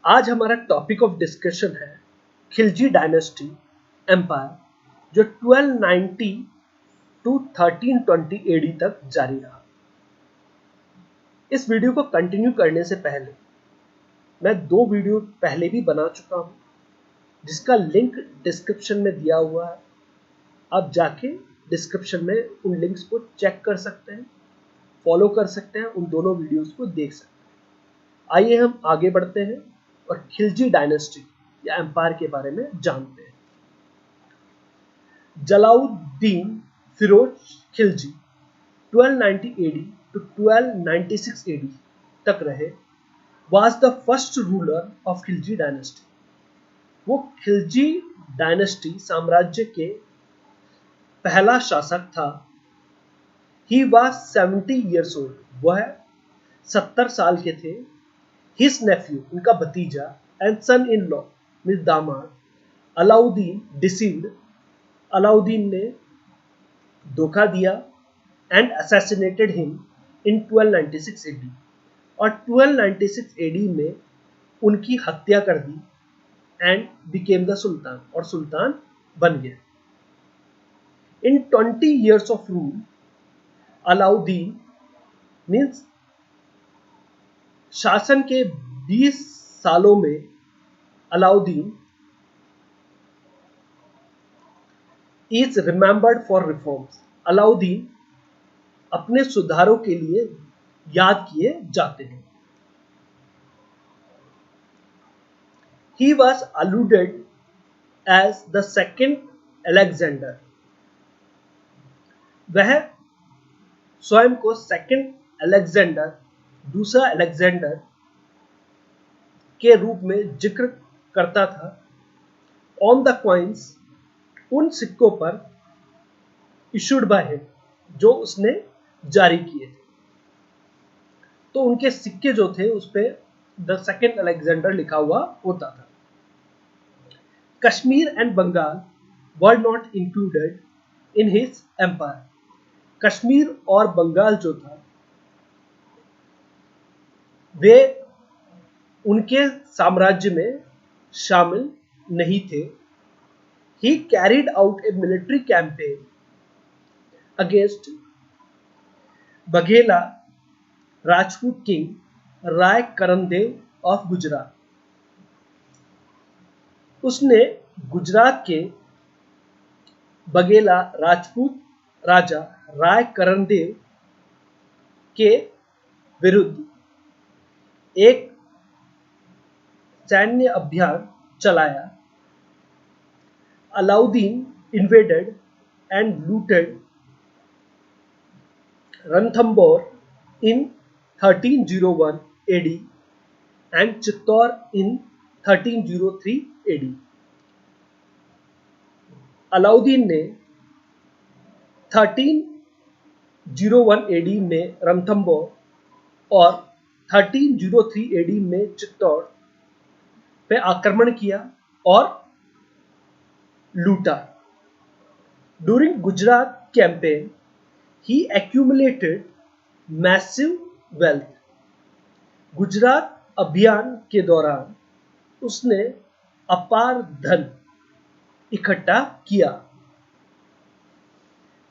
आज हमारा topic of discussion है खिलजी डायनेस्टी एम्पायर जो 1290 टू 1320 एडी तक जारी रहा। इस वीडियो को कंटिन्यू करने से पहले मैं 2 वीडियो पहले भी बना चुका हूं, जिसका लिंक डिस्क्रिप्शन में दिया हुआ है। आप जाके डिस्क्रिप्शन में उन लिंक्स को चेक कर सकते हैं, फॉलो कर सकते हैं, उन दोनों वीडियोस को देख सकते हैं। आइए हम आगे बढ़ते हैं और खिलजी डायनेस्टी या एम्पायर के बारे में जानते हैं। Jalaluddin Firoz Khilji 1290 AD to 1296 AD तक रहे, was the first ruler of Khilji dynasty. वो खिलजी डायनेस्टी साम्राज्य के पहला शासक था। He was 70 years old, वह 70 साल के थे। His nephew, उनका भतीजा, and son-in-law, मीन्स दामाद, अलाउद्दीन deceived, अलाउद्दीन ने धोखा दिया and assassinated him in 1296 AD, और 1296 AD में उनकी हत्या कर दी and became the सुल्तान, और सुल्तान बन गया। In 20 years of rule, Alauddin means शासन के 20 सालों में Alauddin is remembered for reforms. Alauddin अपने सुधारों के लिए याद किए जाते हैं। He was alluded as the second Alexander। वह स्वयं को सेकंड अलेक्जेंडर, दूसरा अलेक्जेंडर के रूप में जिक्र करता था। ऑन द कॉइन्स, उन सिक्कों पर, इशूड बाय हिम, जो उसने जारी किए थे। तो उनके सिक्के जो थे उस पे द सेकंड अलेक्जेंडर लिखा हुआ होता था। Kashmir and Bengal were not included in his empire. Kashmir और बंगाल जो था वे उनके साम्राज्य में शामिल नहीं थे। He carried out a military campaign against Baghela Rajput king Rai Karandev of Gujarat. उसने गुजरात के बघेला राजपूत राजा राय करनदेव के विरुद्ध एक सैन्य अभियान चलाया। Alauddin invaded and looted Ranthambore in 1301 AD and Chittor in 1303 AD। Alauddin ने 1301 AD में रणथंबोर और 1303 AD में चित्तौड़ पे आक्रमण किया और लूटा। During Gujarat campaign, he accumulated massive wealth। Gujarat अभियान के दौरान उसने अपार धन इकट्ठा किया।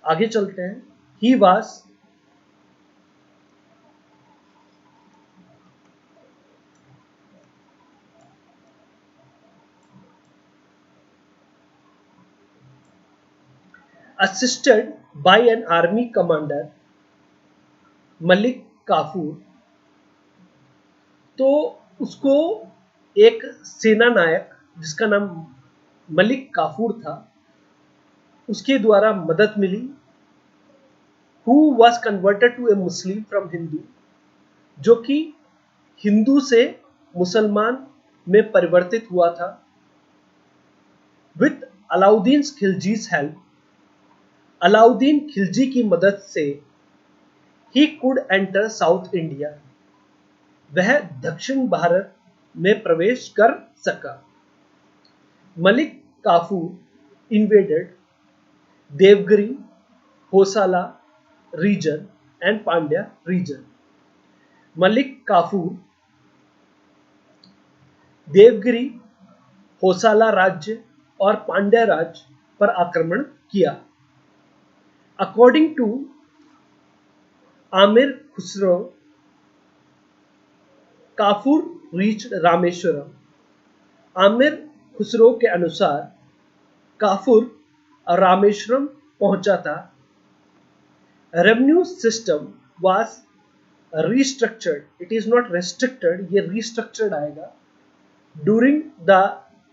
आगे चलते हैं। He was assisted by an army commander Malik Kafur. तो उसको एक सेना नायक जिसका नाम मलिक काफूर था, उसके द्वारा मदद मिली। Who was converted to a Muslim from Hindu, जो कि हिंदू से मुसलमान में परिवर्तित हुआ था। With Alauddin's खिलजी's help, Alauddin Khilji की मदद से he could enter South India, वह दक्षिण भारत में प्रवेश कर सका। Malik Kafur invaded Devagiri, Hoysala region and Pandya region. Malik Kafur Devagiri, Hoysala राज्य और पांड्या राज्य पर आक्रमण किया। According to Amir Khusro, Kafur reached Rameswaram. Amir Khusro के अनुसार काफूर रामेश्वरम पहुंचा था। Revenue system was restructured, it is not restricted, ये restructured आएगा, during the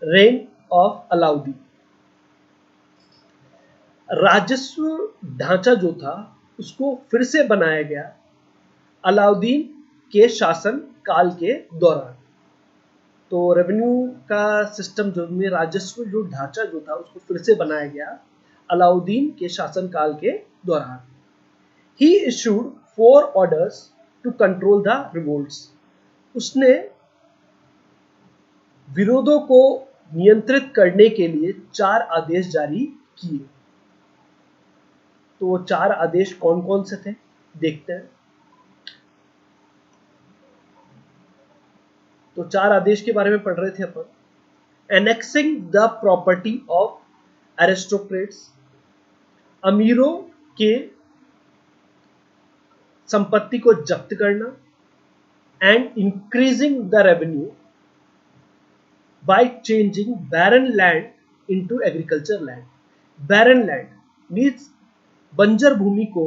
reign of Alauddin. राजस्व ढांचा जो था उसको फिर से बनाया गया अलाउद्दीन के शासन काल के दौरान। तो रेवेन्यू का सिस्टम जो में राजस्व जो ढांचा जो था उसको फिर से बनाया गया अलाउद्दीन के शासन काल के दौरान। He issued 4 orders to control the revolts. उसने विरोधों को नियंत्रित करने के लिए 4 आदेश जारी किए। तो 4 आदेश कौन कौन से थे देखते हैं। तो 4 आदेश के बारे में पढ़ रहे थे अपन। Annexing the property of aristocrats, अमीरों के संपत्ति को जब्त करना। And increasing the revenue by changing barren land into agriculture land. Barren land means बंजर भूमि को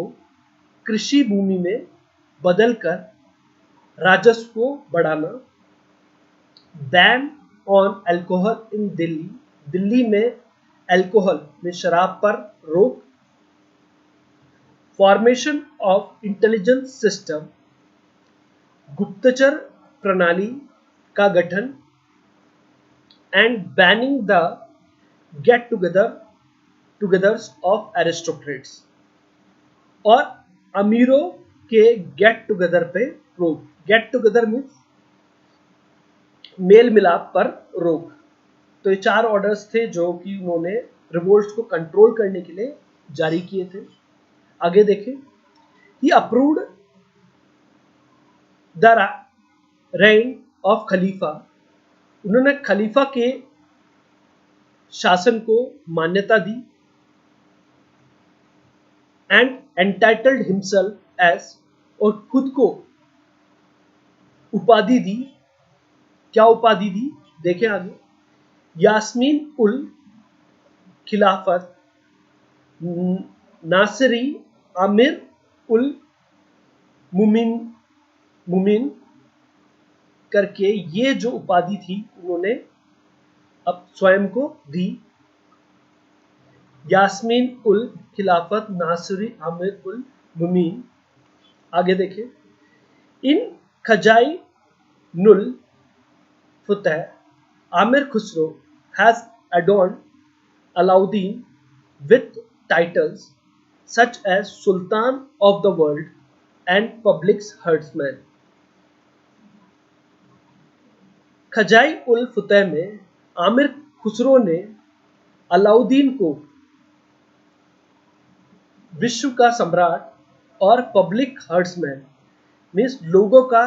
कृषि भूमि में बदलकर राजस्व को बढ़ाना। बैन ऑन अल्कोहल इन दिल्ली, दिल्ली में अल्कोहल में शराब पर रोक। फॉर्मेशन ऑफ इंटेलिजेंस सिस्टम, गुप्तचर प्रणाली का गठन। And banning the get togethers of aristocrats, और अमीरों के गेट टुगेदर पे रोक। गेट टुगेदर मीन्स मेल मिलाप पर रोक। तो ये 4 ऑर्डर्स थे जो कि उन्होंने रिवोल्ट्स को कंट्रोल करने के लिए जारी किए थे। आगे देखें। ही अप्रूव्ड द रेन ऑफ खलीफा, उन्होंने खलीफा के शासन को मान्यता दी। एंड एंटाइटल्ड हिमसेल्फ एज, और खुद को उपाधि दी। क्या उपाधि दी देखें आगे। यास्मीन उल खिलाफत नासिरी आमिर उल मुमिन करके ये जो उपाधि थी उन्होंने अब स्वयं को दी। यास्मीन उल खिलाफत नासिरी आमिर उल मुमिन। आगे देखें। In Khazain ul Futuh Amir Khusro has adorned Alauddin with titles such as Sultan of the World and Public's Herdsman। खजाई उल फतेह में आमिर खुसरो ने अलाउद्दीन को विश्व का सम्राट और पब्लिक हर्ड्समैन मीन्स लोगों का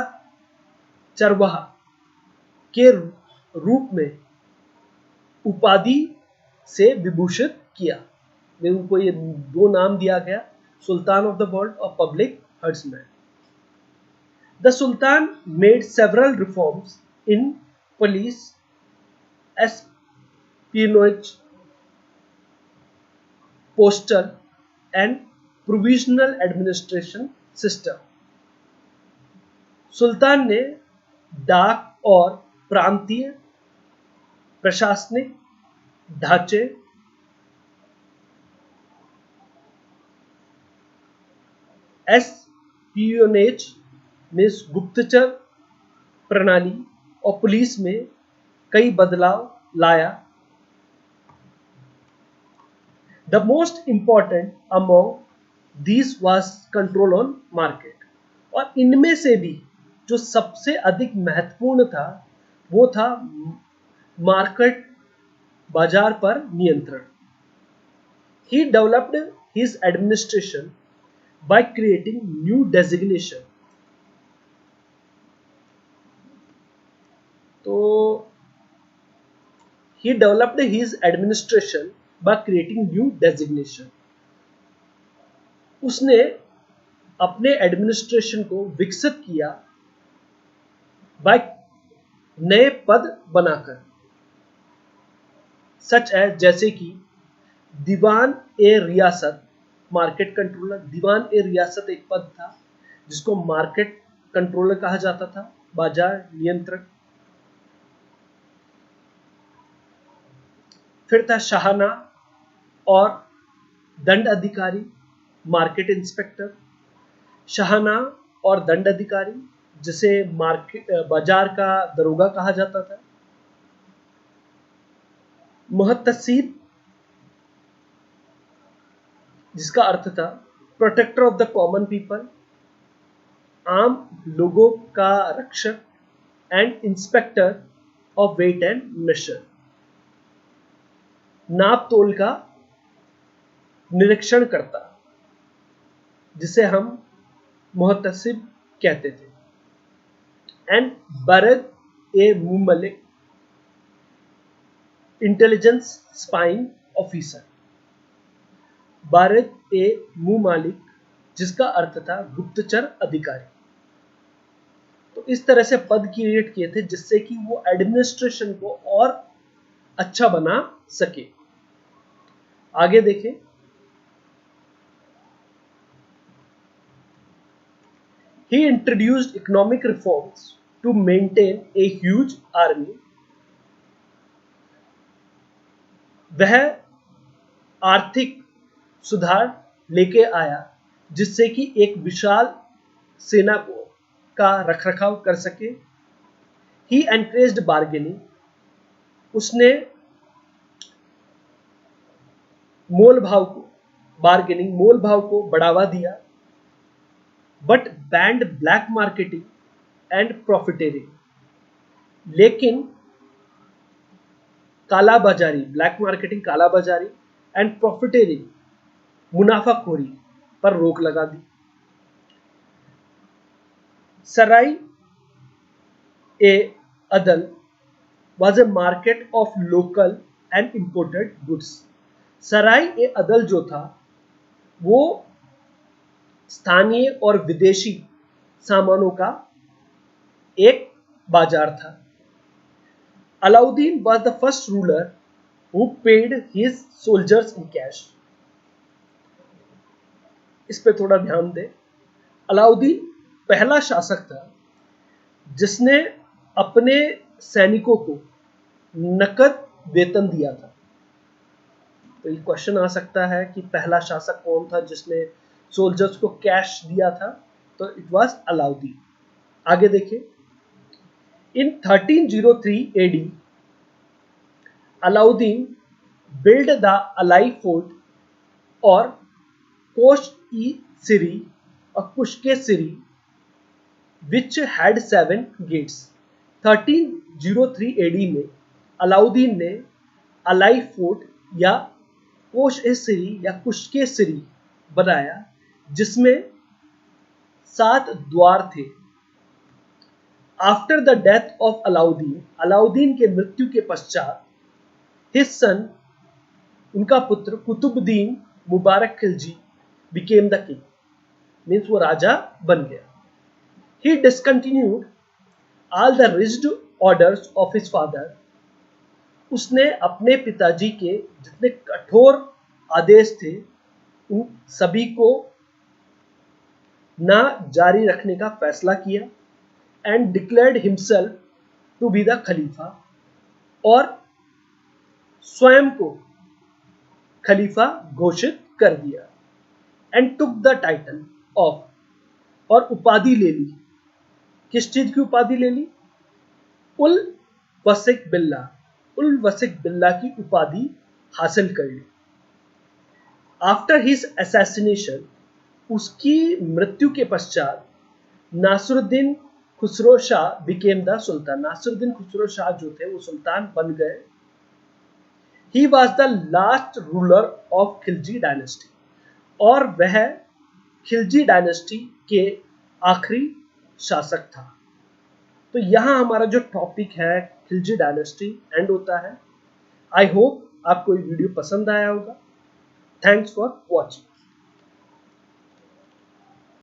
चरवाहा के रूप में उपाधि से विभूषित किया। उनको ये 2 नाम दिया गया, सुल्तान ऑफ द वर्ल्ड और public herdsman. The sultan made several reforms in police, espionage, postal and provisional administration system. सुल्तान ने डाक और प्रांतीय प्रशासनिक ढांचे, एस्पियोनेज में गुप्तचर प्रणाली और पुलिस में कई बदलाव लाया। The most important among these was control on market, और इनमें से भी जो सबसे अधिक महत्वपूर्ण था वो था मार्केट, बाजार पर नियंत्रण। He developed his administration by creating new designation। तो He developed his administration by creating new designation. उसने अपने एडमिनिस्ट्रेशन को विकसित किया बाय नए पद बनाकर, सच है जैसे कि दीवान ए रियासत, मार्केट कंट्रोलर। दीवान ए रियासत एक पद था जिसको मार्केट कंट्रोलर कहा जाता था, बाजार नियंत्रक। फिर था शाहना और दंड अधिकारी, मार्केट इंस्पेक्टर। शाहना और दंड अधिकारी, जिसे मार्केट बाजार का दरोगा कहा जाता था। मुहतसिब, जिसका अर्थ था protector of the common people, आम लोगों का रक्षक। And inspector of weight and measure, नाप तोल का निरीक्षण करता, जिसे हम मुहतसिब कहते थे। एंड बरद ए मुमलिक, इंटेलिजेंस स्पाइंग ऑफिसर। बारिद ए मुमालिक, जिसका अर्थ था गुप्तचर अधिकारी। तो इस तरह से पद क्रिएट किए थे जिससे कि वो एडमिनिस्ट्रेशन को और अच्छा बना सके। आगे देखें। He introduced economic reforms to maintain a huge army. वह आर्थिक सुधार लेके आया जिससे कि एक विशाल सेना को का रखरखाव कर सके। He encouraged bargaining. उसने मोल भाव को बढ़ावा दिया। But banned black marketing and profiteering, लेकिन कालाबाजारी, ब्लैक मार्केटिंग कालाबाजारी एंड प्रॉफिटेरिंग मुनाफाखोरी पर रोक लगा दी। सराय ए अदल was a market of local and imported goods. सराय ए अदल जो था वो स्थानीय और विदेशी सामानों का एक बाजार था। Alauddin was the first ruler who paid his soldiers in cash. इस पे थोड़ा ध्यान दें। अलाउद्दीन पहला शासक था जिसने अपने सैनिकों को नकद वेतन दिया था। तो ये क्वेश्चन आ सकता है कि पहला शासक कौन था जिसने सोल्जर्स को कैश दिया था? तो इट वाज अलाउद्दीन। आगे देखिए। In 1303 AD Alauddin build the Alai fort और कोश-ई-सिरी और कुश्के-सिरी which had 7 gates. 1303 AD में अलाउद्दीन ने अलाई फोर्ट या कोश-ए-सिरी या कुश्के-सिरी बनाया जिसमें 7 द्वार थे। After the death of Alauddin, Alauddin के मृत्यु के पश्चात, हिज सन, उनका पुत्र Qutbuddin Mubarak Khilji became the king, means वो राजा बन गया। He discontinued all the rigid orders of his father. उसने अपने पिताजी के जितने कठोर आदेश थे उन सभी को ना जारी रखने का फैसला किया। And declared himself to be the khalifa, और स्वयं को खलीफा घोषित कर दिया। And took the title of, और उपाधि ले ली। किस चीज की उपाधि ले ली? उल वसिक बिल्ला, उल वसिक बिल्ला की उपाधि हासिल कर ली। आफ्टर हिज असैसिनेशन, उसकी मृत्यु के पश्चात, Nasiruddin Khusro Shah became the sultan, Nasiruddin Khusro Shah जो थे वो सुल्तान बन गए। He was the last ruler of Khilji dynasty, और वह खिलजी डायनेस्टी के आखिरी शासक था। तो यहां हमारा जो टॉपिक है खिलजी डायनेस्टी एंड होता है। आई होप आपको ये वीडियो पसंद आया होगा। Thanks for watching.